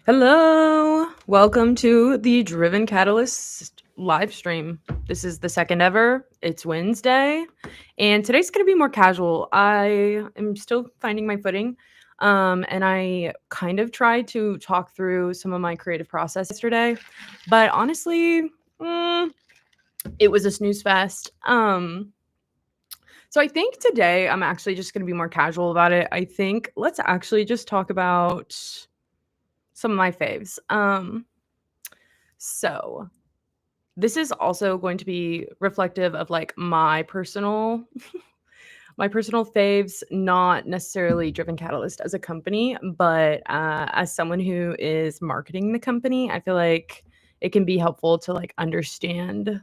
Hello. Welcome to the Driven Catalyst live stream. This is the second ever. It's Wednesday, and today's going to be more casual. I am still finding my footing, and I kind of tried to talk through some of my creative process yesterday, but honestly, it was a snooze fest. So I think today I'm actually just going to be more casual about it. I think let's actually just talk about some of my faves. So this is also going to be reflective of like my personal faves, not necessarily Driven Catalyst as a company, but as someone who is marketing the company, I feel like it can be helpful to like understand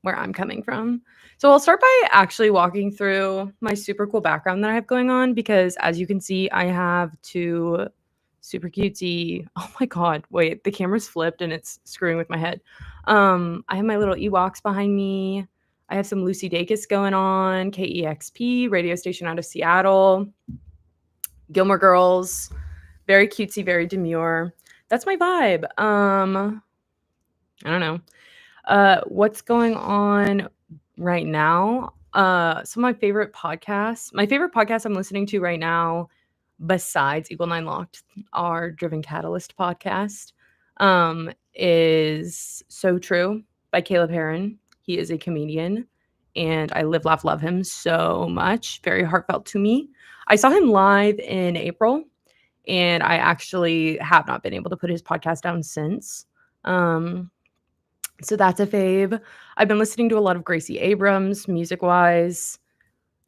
where I'm coming from. So I'll start by actually walking through my super cool background that I have going on because as you can see, I have two super cutesy. Oh my god, wait, the camera's flipped and it's screwing with my head. I have my little Ewoks behind me. I have some Lucy Dacus going on, KEXP, radio station out of Seattle, Gilmore Girls, very cutesy, very demure. That's my vibe. I don't know. What's going on right now? Some of my favorite podcasts. My favorite podcast I'm listening to right now, besides Eagle Nine Locked, our Driven Catalyst podcast, is So True by Caleb Heron. He is a comedian, and I live, laugh, love him so much. Very heartfelt to me. I saw him live in April, and I actually have not been able to put his podcast down since. So that's a fave. I've been listening to a lot of Gracie Abrams, music-wise.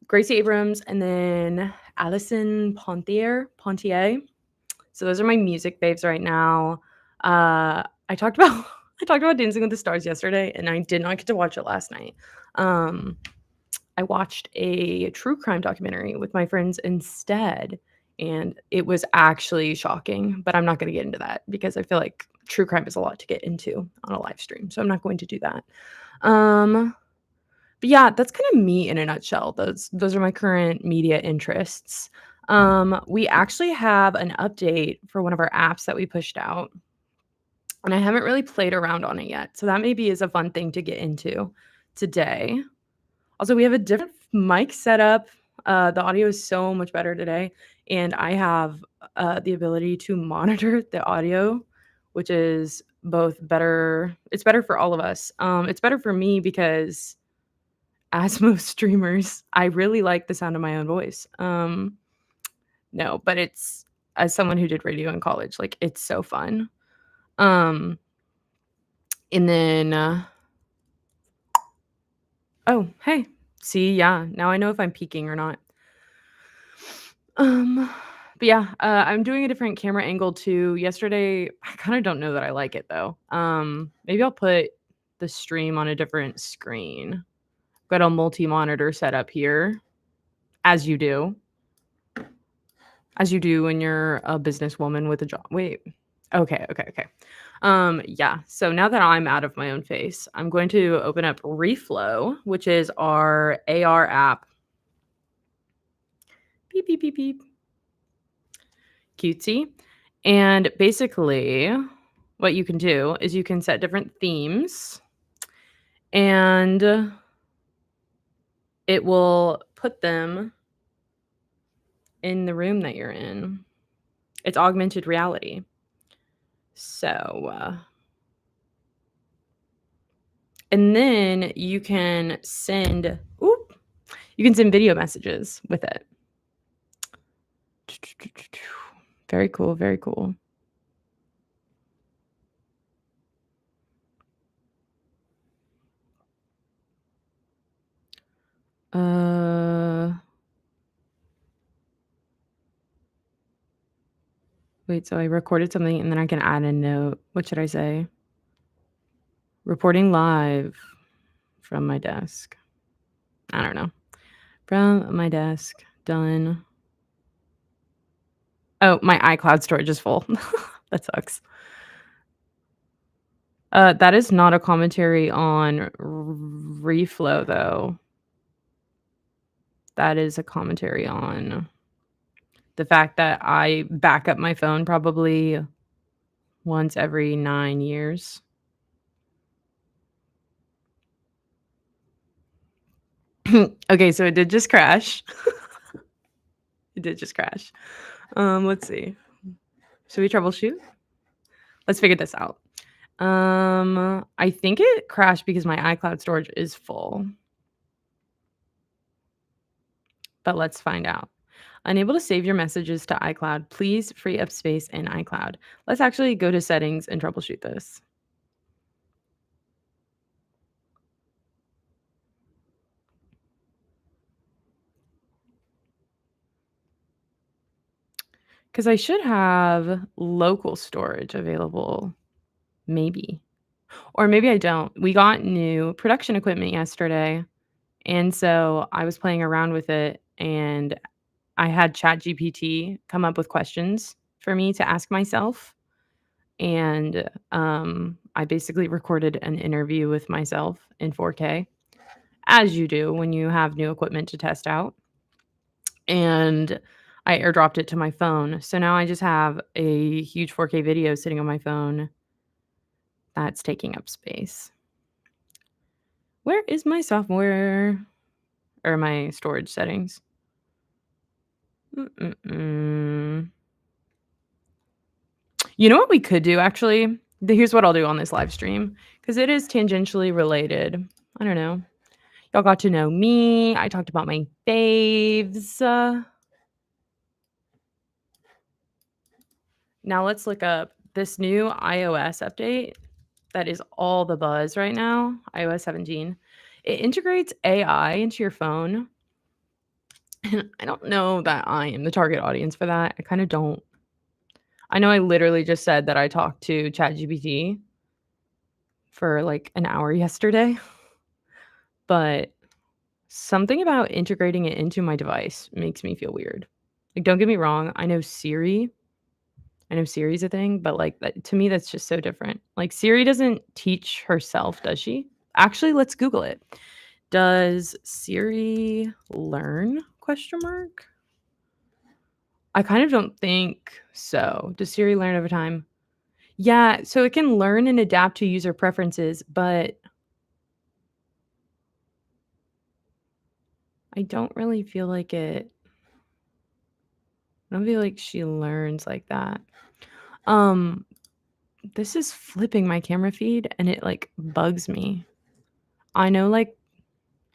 Gracie Abrams and then Alison Pontier. So those are my music faves right now. I talked about I talked about Dancing with the Stars yesterday, and I did not get to watch it last night. Um, I watched a true crime documentary with my friends instead, and it was actually shocking, but I'm not gonna get into that because I feel like true crime is a lot to get into on a live stream, so I'm not going to do that. Um, but yeah, that's kind of me in a nutshell. Those are my current media interests. We actually have an update for one of our apps that we pushed out, and I haven't really played around on it yet, so that maybe is a fun thing to get into today. Also, we have a different mic setup. The audio is so much better today, and I have the ability to monitor the audio, which is both better. It's better for all of us. It's better for me because, as most streamers, I really like the sound of my own voice. No, but it's as someone who did radio in college, like it's so fun. Um, and then, oh, hey, see, yeah, now I know if I'm peaking or not. Um, but yeah, I'm doing a different camera angle too. Yesterday, I kind of don't know that I like it though. Maybe I'll put the stream on a different screen. Got a multi-monitor setup here, as you do, as you do when you're a businesswoman with a job. Wait, okay. Yeah. So now that I'm out of my own face, I'm going to open up Reflow, which is our AR app. Beep beep beep beep. Cutesy. And basically, what you can do is you can set different themes and it will put them in the room that you're in. It's augmented reality. So, and then you can send, you can send video messages with it. Very cool, very cool. Wait, so I recorded something and then I can add a note. What should I say? Reporting live from my desk. I don't know. From my desk. Done. Oh, my iCloud storage is full. That sucks. That is not a commentary on Reflow, though. That is a commentary on the fact that I back up my phone probably once every 9 years. Okay, so it did just crash. It did just crash. Let's see. Should we troubleshoot? Let's figure this out. I think it crashed because my iCloud storage is full. But let's find out. Unable to save your messages to iCloud. Please free up space in iCloud. Let's actually go to settings and troubleshoot this. Because I should have local storage available, maybe. Or maybe I don't. We got new production equipment yesterday, and so I was playing around with it, and I had ChatGPT come up with questions for me to ask myself, and, I basically recorded an interview with myself in 4K, as you do when you have new equipment to test out, and I airdropped it to my phone. So now I just have a huge 4K video sitting on my phone that's taking up space. Where is my software or my storage settings? Mm-mm-mm. You know what we could do actually? Here's what I'll do on this live stream because it is tangentially related. I don't know. Y'all got to know me. I talked about my faves. Now let's look up this new iOS update that is all the buzz right now, iOS 17. It integrates AI into your phone. And I don't know that I am the target audience for that. I kind of don't. I know I literally just said that I talked to ChatGPT for like an hour yesterday, but something about integrating it into my device makes me feel weird. Like, don't get me wrong, I know Siri's a thing, but, like, that to me, that's just so different. Like, Siri doesn't teach herself, does she? Actually, let's Google it. Does Siri learn? Question mark. I kind of don't think so. Does Siri learn over time? Yeah, so it can learn and adapt to user preferences, but I don't really feel like I don't feel like she learns like that. Um, this is flipping my camera feed and it like bugs me. I know like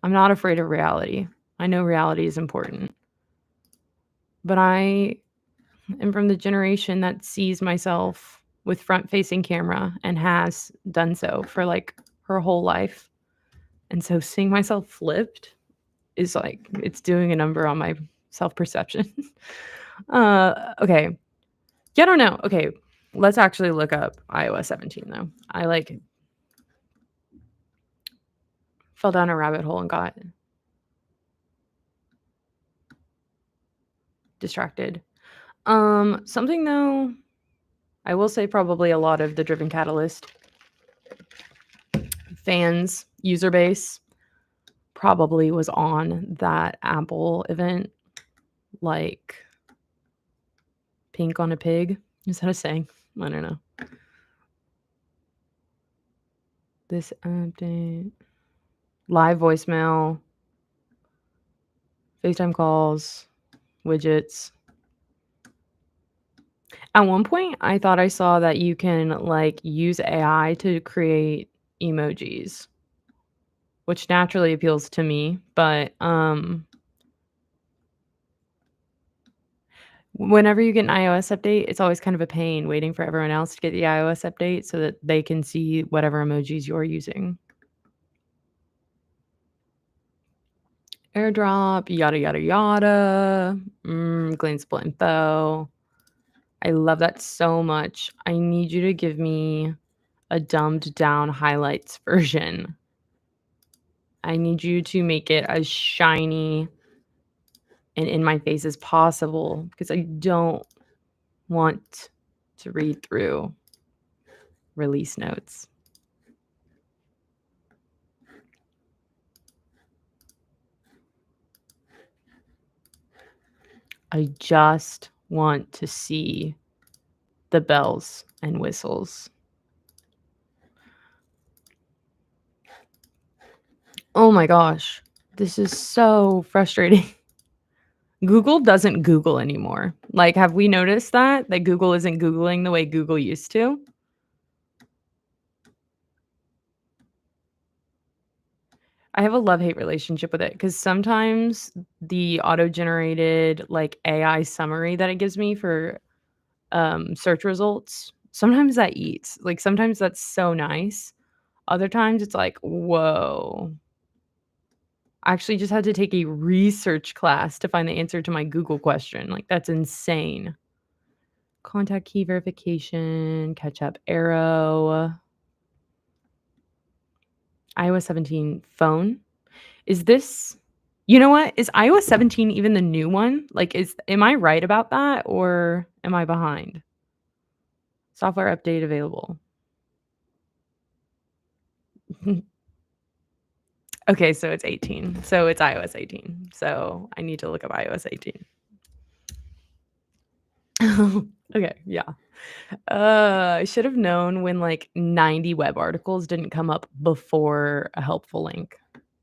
I'm not afraid of reality. I know reality is important. But I am from the generation that sees myself with front-facing camera and has done so for like her whole life. And so seeing myself flipped is like it's doing a number on my self-perception. Okay. Yeah, I don't know. Okay, let's actually look up iOS 17 though. I like fell down a rabbit hole and got distracted. Something though, I will say probably a lot of the Driven Catalyst fans user base probably was on that Apple event, like pink on a pig. Is that a saying? I don't know. This update, live voicemail, FaceTime calls, widgets. At one point, I thought I saw that you can like use AI to create emojis, which naturally appeals to me, but whenever you get an iOS update, it's always kind of a pain waiting for everyone else to get the iOS update so that they can see whatever emojis you're using. AirDrop, yada, yada, yada. Gleanable info. I love that so much. I need you to give me a dumbed down highlights version. I need you to make it as shiny and in my face as possible because I don't want to read through release notes. I just want to see the bells and whistles. Oh my gosh. This is so frustrating. Google doesn't Google anymore. Like, have we noticed that? That Google isn't Googling the way Google used to? I have a love-hate relationship with it because sometimes the auto-generated, like, AI summary that it gives me for, search results, sometimes that eats. Like, sometimes that's so nice. Other times it's like, "Whoa." I actually just had to take a research class to find the answer to my Google question, like, that's insane. Contact key verification, catch up arrow, iOS 17 phone. Is this you know what? Is iOS 17 even the new one? Like, am I right about that, or am I behind? Software update available. Okay, so it's 18. So it's iOS 18. So I need to look up iOS 18. Okay, yeah. I should have known when, like, 90 web articles didn't come up before a helpful link.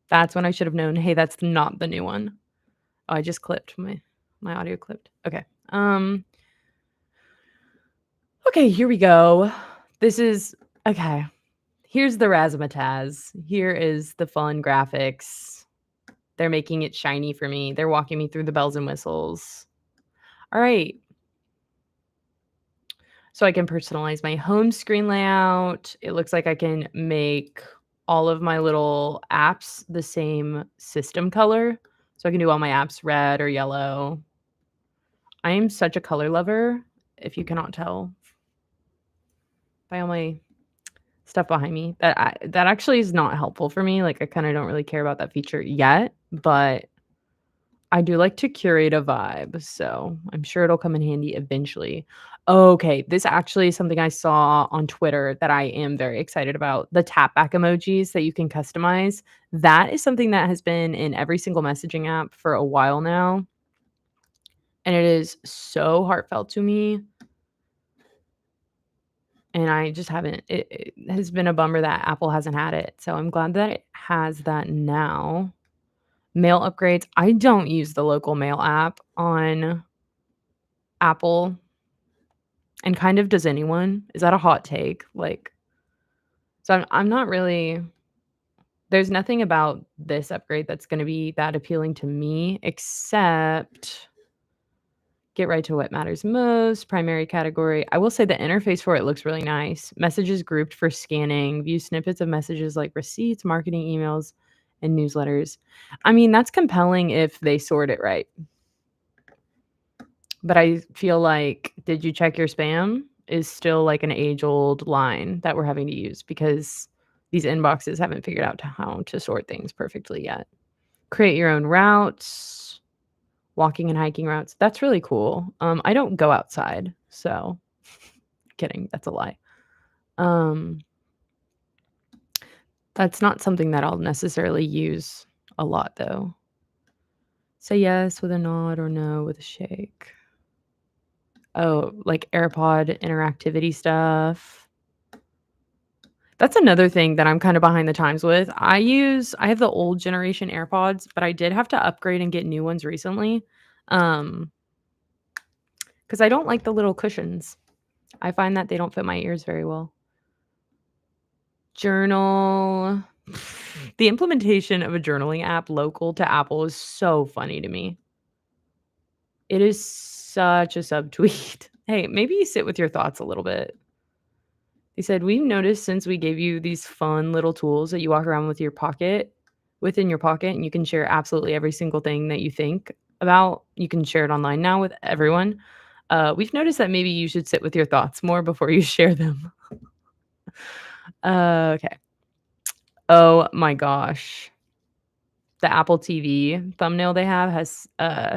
That's when I should have known, "Hey, that's not the new one." Oh, I just clipped my audio clipped. Okay. Okay, here we go. This is okay. Here's the razzmatazz. Here is the fun graphics. They're making it shiny for me. They're walking me through the bells and whistles. All right. So I can personalize my home screen layout. It looks like I can make all of my little apps the same system color. So I can do all my apps red or yellow. I am such a color lover, if you cannot tell by all my stuff behind me. That actually is not helpful for me. Like, I kinda don't really care about that feature yet, but I do like to curate a vibe, so I'm sure it'll come in handy eventually. Okay, this actually is something I saw on Twitter that I am very excited about. The tap back emojis that you can customize. That is something that has been in every single messaging app for a while now, and it is so heartfelt to me, and I just haven't it has been a bummer that Apple hasn't had it, so I'm glad that it has that now. Mail upgrades. I don't use the local mail app on Apple. And kind of does anyone? Is that a hot take? Like, so I'm not really there's nothing about this upgrade that's gonna be that appealing to me except get right to what matters most, primary category. I will say the interface for it looks really nice. Messages grouped for scanning, view snippets of messages like receipts, marketing emails, and newsletters. I mean, that's compelling if they sort it right. But I feel like, "Did you check your spam?" is still like an age-old line that we're having to use because these inboxes haven't figured out how to sort things perfectly yet. Create your own routes, walking and hiking routes. That's really cool. I don't go outside, so kidding, that's a lie. Um, that's not something that I'll necessarily use a lot, though. Say yes with a nod or no with a shake. Oh, like AirPod interactivity stuff. That's another thing that I'm kinda behind the times with. I have the old generation AirPods, but I did have to upgrade and get new ones recently, um, because I don't like the little cushions. I find that they don't fit my ears very well. Journal. The implementation of a journaling app local to Apple is so funny to me. It is such a subtweet. Hey, maybe you sit with your thoughts a little bit. He said, "We've noticed since we gave you these fun little tools that you walk around within your pocket, and you can share absolutely every single thing that you think about. You can share it online now with everyone. We've noticed that maybe you should sit with your thoughts more before you share them." Okay. Oh my gosh. The Apple TV thumbnail they have has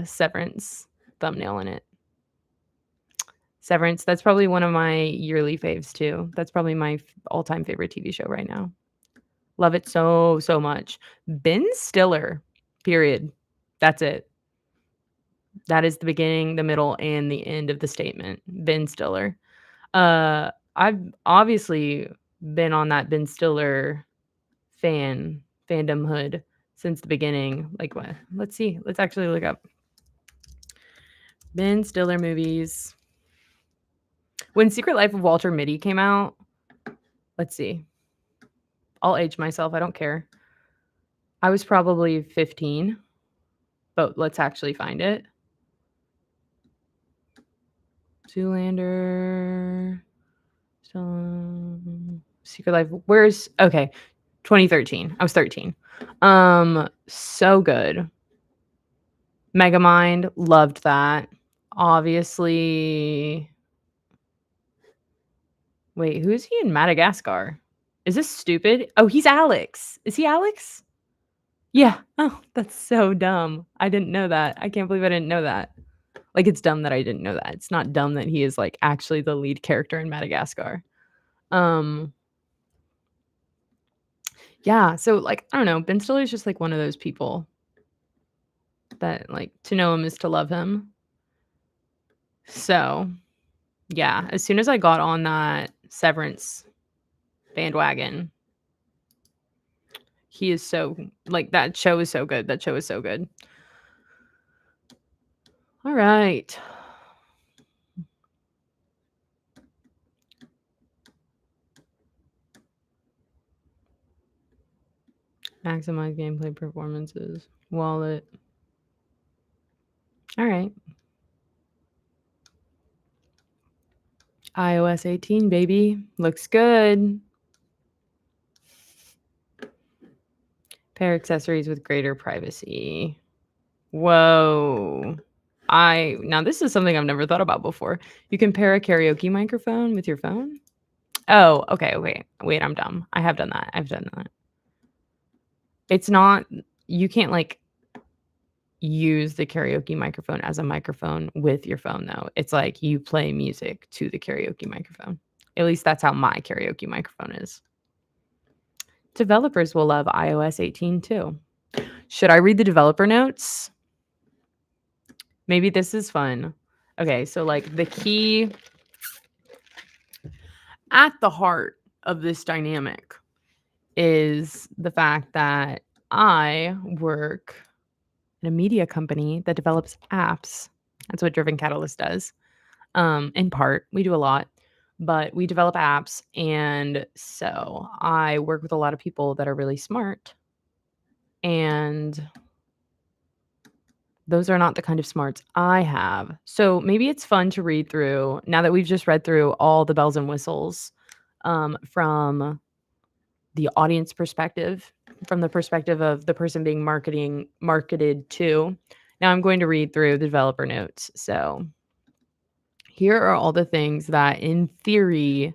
Severance thumbnail in it. Severance, that's probably one of my yearly faves too. That's probably my all-time favorite TV show right now. Love it so, so much. Ben Stiller, period. That's it. That is the beginning, the middle, and the end of the statement. Ben Stiller. I've obviously been on that Ben Stiller fandom hood since the beginning. Like what? Let's see. Let's actually look up Ben Stiller movies. When Secret Life of Walter Mitty came out, let's see. I'll age myself. I don't care. I was probably 15, but let's actually find it. Zoolander. Secret Life. Where's okay? 2013. I was 13. So good. Megamind, loved that. Obviously. Wait, who's he in Madagascar? Is this stupid? Oh, he's Alex. Is he Alex? Yeah. Oh, that's so dumb. I didn't know that. I can't believe I didn't know that. Like, it's dumb that I didn't know that. It's not dumb that he is, like, actually the lead character in Madagascar. Yeah, so, like, I don't know, Ben Stiller is just, like, one of those people that, like, to know him is to love him. So, yeah, as soon as I got on that Severance bandwagon, he is so like, that show is so good. That show is so good. Alright. Maximize gameplay performances. Wallet. Alright. iOS 18, baby. Looks good. Pair accessories with greater privacy. Whoa. Now this is something I've never thought about before. You can pair a karaoke microphone with your phone? Oh, okay. Wait, I'm dumb. I have done that. I've done that. It's not you can't, like, use the karaoke microphone as a microphone with your phone, though. It's like you play music to the karaoke microphone. At least that's how my karaoke microphone is. Developers will love iOS 18 too. Should I read the developer notes? Maybe this is fun. Okay, so, like, the key at the heart of this dynamic is the fact that I work in a media company that develops apps. That's what Driven Catalyst does. In part, we do a lot, but we develop apps. And so I work with a lot of people that are really smart. And those are not the kind of smarts I have. So maybe it's fun to read through now that we've just read through all the bells and whistles from the audience perspective, from the perspective of the person being marketed to. Now I'm going to read through the developer notes. So here are all the things that, in theory,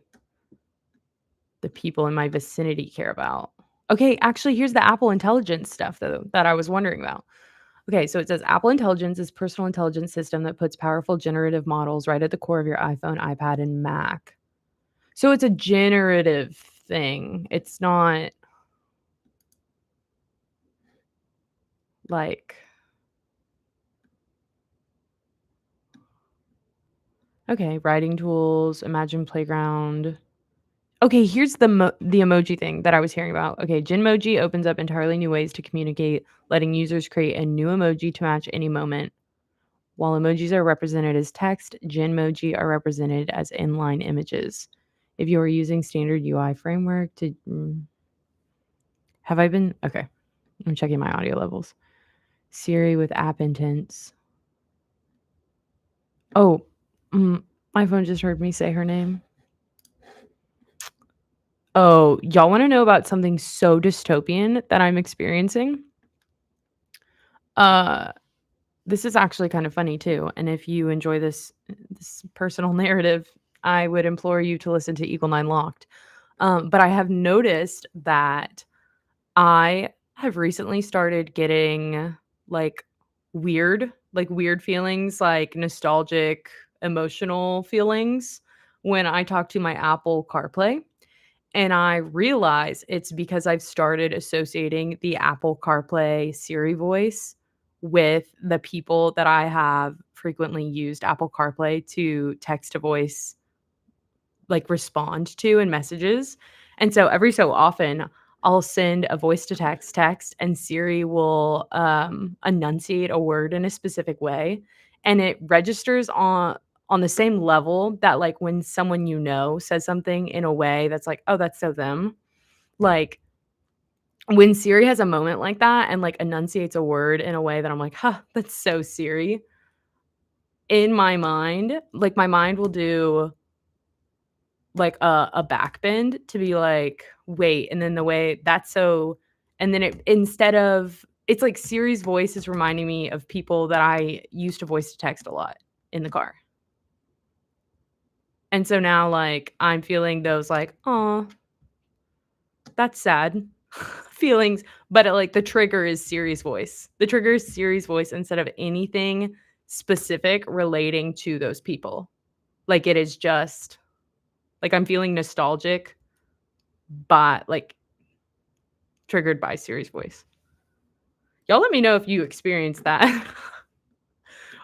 the people in my vicinity care about. Okay, actually, here's the Apple Intelligence stuff, though, that I was wondering about. Okay, so it says Apple Intelligence is personal intelligence system that puts powerful generative models right at the core of your iPhone, iPad, and Mac. So it's a generative thing. It's not like okay, writing tools, Imagine Playground. Okay, here's the emoji thing that I was hearing about. Okay, Genmoji opens up entirely new ways to communicate, letting users create a new emoji to match any moment. While emojis are represented as text, Genmoji are represented as inline images. If you are using standard UI framework to have I been okay? I'm checking my audio levels. Siri with app intents. Oh, my phone just heard me say her name. Oh, y'all wanna know about something so dystopian that I'm experiencing? This is actually kind of funny too, and if you enjoy this personal narrative, I would implore you to listen to Eagle 9 Locked. But I have noticed that I have recently started getting, weird feelings, like nostalgic, emotional feelings when I talk to my Apple CarPlay. And I realize it's because I've started associating the Apple CarPlay Siri voice with the people that I have frequently used Apple CarPlay to text to voice like, respond to in messages. And so every so often, I'll send a voice to text, and Siri will, enunciate a word in a specific way, and it registers on the same level that, like, when someone you know says something in a way that's like, "Oh, that's so them." Like, when Siri has a moment like that and, like, enunciates a word in a way that I'm like, "Huh, that's so Siri," in my mind, like, my mind will do, like, a backbend to be like, "Wait," and then the way that's so and then it instead of it's like Siri's voice is reminding me of people that I used to voice to text a lot in the car. And so now, like, I'm feeling those, like, "Aw, that's sad," feelings, but, like, the trigger is Siri's voice. The trigger is Siri's voice instead of anything specific relating to those people. Like, it is just like, I'm feeling nostalgic, but, like, triggered by Siri's voice. Y'all let me know if you experience that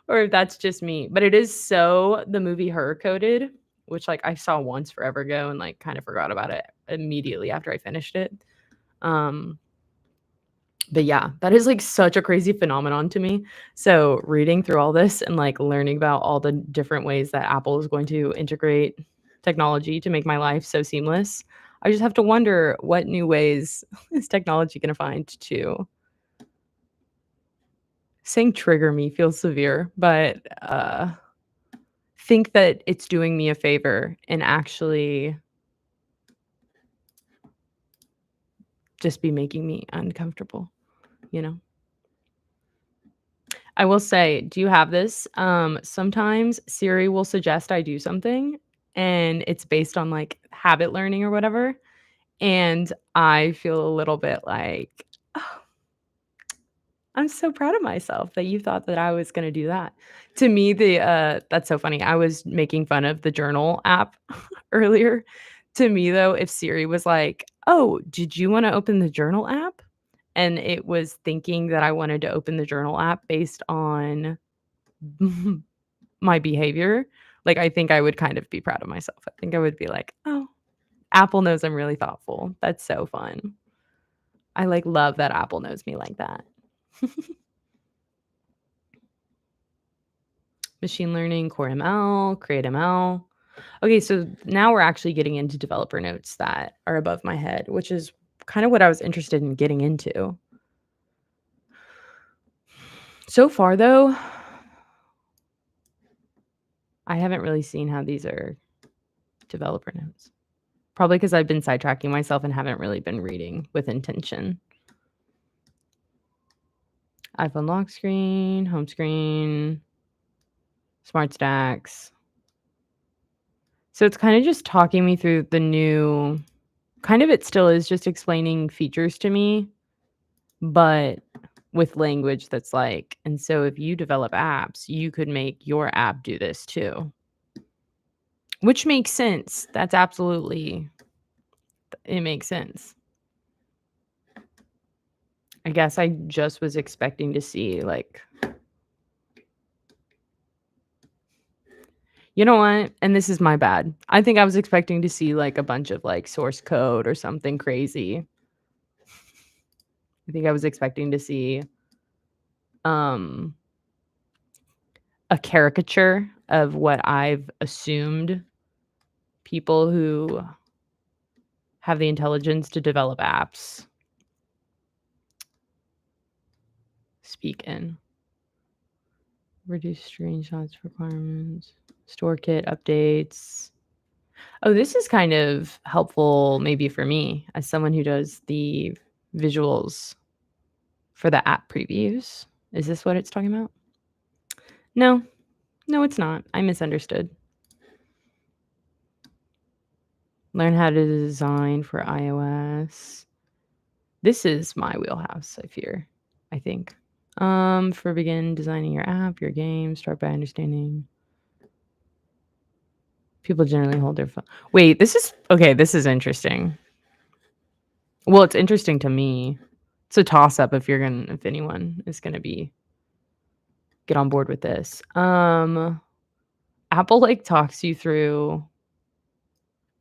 or if that's just me, but it is so the movie Her Coded, which, like, I saw once forever ago and, like, kinda forgot about it immediately after I finished it. Um, but yeah, that is, like, such a crazy phenomenon to me. So, reading through all this and, like, learning about all the different ways that Apple is going to integrate technology to make my life so seamless, I just have to wonder what new ways is technology gonna find to saying trigger me feels severe, but, think that it's doing me a favor and actually just be making me uncomfortable, you know? I will say, do you have this? Sometimes Siri will suggest I do something, and it's based on, like, habit learning or whatever, and I feel a little bit like, "Oh, I'm so proud of myself that you thought that I was gonna do that." To me, that's so funny. I was making fun of the journal app earlier. To me, though, if Siri was like, "Oh, did you wanna open the journal app?" And it was thinking that I wanted to open the journal app based on my behavior, like, I think I would kind of be proud of myself. I think I would be like, "Oh, Apple knows I'm really thoughtful. That's so fun." I, like, love that Apple knows me like that. Machine learning, Core ML, Create ML. Okay, so now we're actually getting into developer notes that are above my head, which is kind of what I was interested in getting into. So far, though, I haven't really seen how these are developer notes. Probably because 'cause I've been sidetracking myself and haven't really been reading with intention. iPhone lock screen, home screen, smart stacks. So it's kinda just talking me through the new kind of it still is just explaining features to me, but with language that's like, "And so if you develop apps, you could make your app do this too." Which makes sense. That's absolutely it makes sense. I guess I just was expecting to see, like you know what? And this is my bad. I think I was expecting to see, like, a bunch of, like, source code or something crazy. I think I was expecting to see, um, a caricature of what I've assumed people who have the intelligence to develop apps speak in. Reduce screenshots requirements, store kit updates. Oh, this is kind of helpful maybe for me as someone who does the visuals for the app previews. Is this what it's talking about? No. No, it's not. I misunderstood. Learn how to design for iOS. This is my wheelhouse, I fear. I think. For begin designing your app, your game, start by understanding. People generally hold their phone. Wait, this is okay, this is interesting. Well, it's interesting to me. It's a toss up if anyone is gonna be get on board with this. Apple, like, talks you through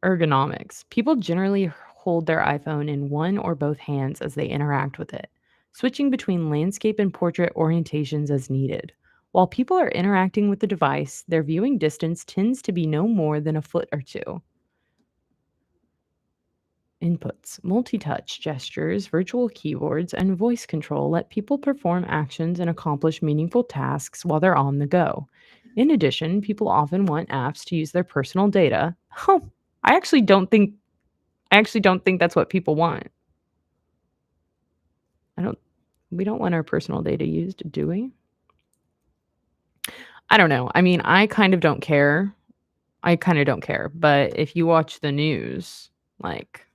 Ergonomics. People generally hold their iPhone in one or both hands as they interact with it, switching between landscape and portrait orientations as needed. While people are interacting with the device, their viewing distance tends to be no more than a foot or two. Inputs, multi touch gestures, virtual keyboards, and voice control let people perform actions and accomplish meaningful tasks while they're on the go. In addition, people often want apps to use their personal data. Oh, I actually don't think I actually don't think that's what people want. I don't we don't want our personal data used, do we? I don't know. I mean, I kind of don't care. I kind of don't care, but if you watch the news, like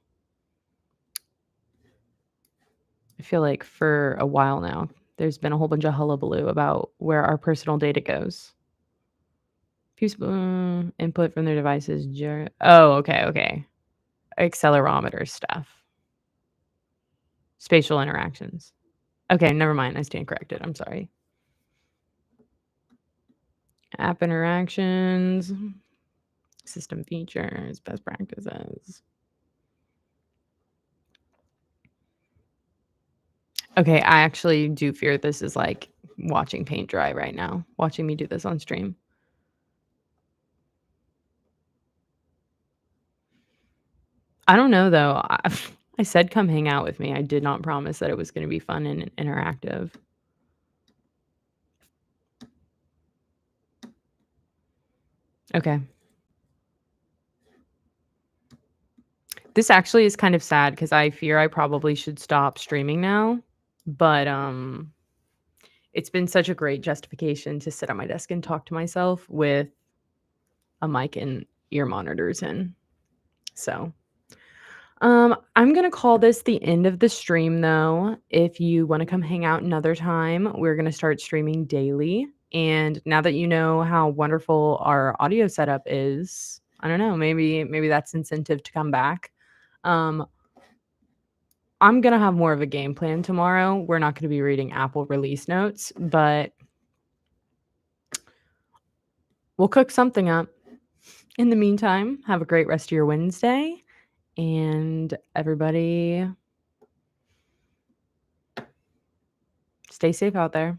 I feel like for a while now, there's been a whole bunch of hullabaloo about where our personal data goes. People input from their devices. Oh, okay, okay. Accelerometer stuff. Spatial interactions. Okay, never mind. I stand corrected. I'm sorry. App interactions, system features, best practices. Okay, I actually do fear this is like watching paint dry right now, watching me do this on stream. I don't know though. I said come hang out with me. I did not promise that it was going to be fun and interactive. Okay. This actually is kind of sad because I fear I probably should stop streaming now, but it's been such a great justification to sit at my desk and talk to myself with a mic and ear monitors in. So, I'm gonna call this the end of the stream though. If you want to come hang out another time, we're gonna start streaming daily. And now that you know how wonderful our audio setup is, I don't know, maybe that's incentive to come back. Um, I'm gonna have more of a game plan tomorrow. We're not gonna be reading Apple release notes, but we'll cook something up. In the meantime, have a great rest of your Wednesday, and everybody stay safe out there.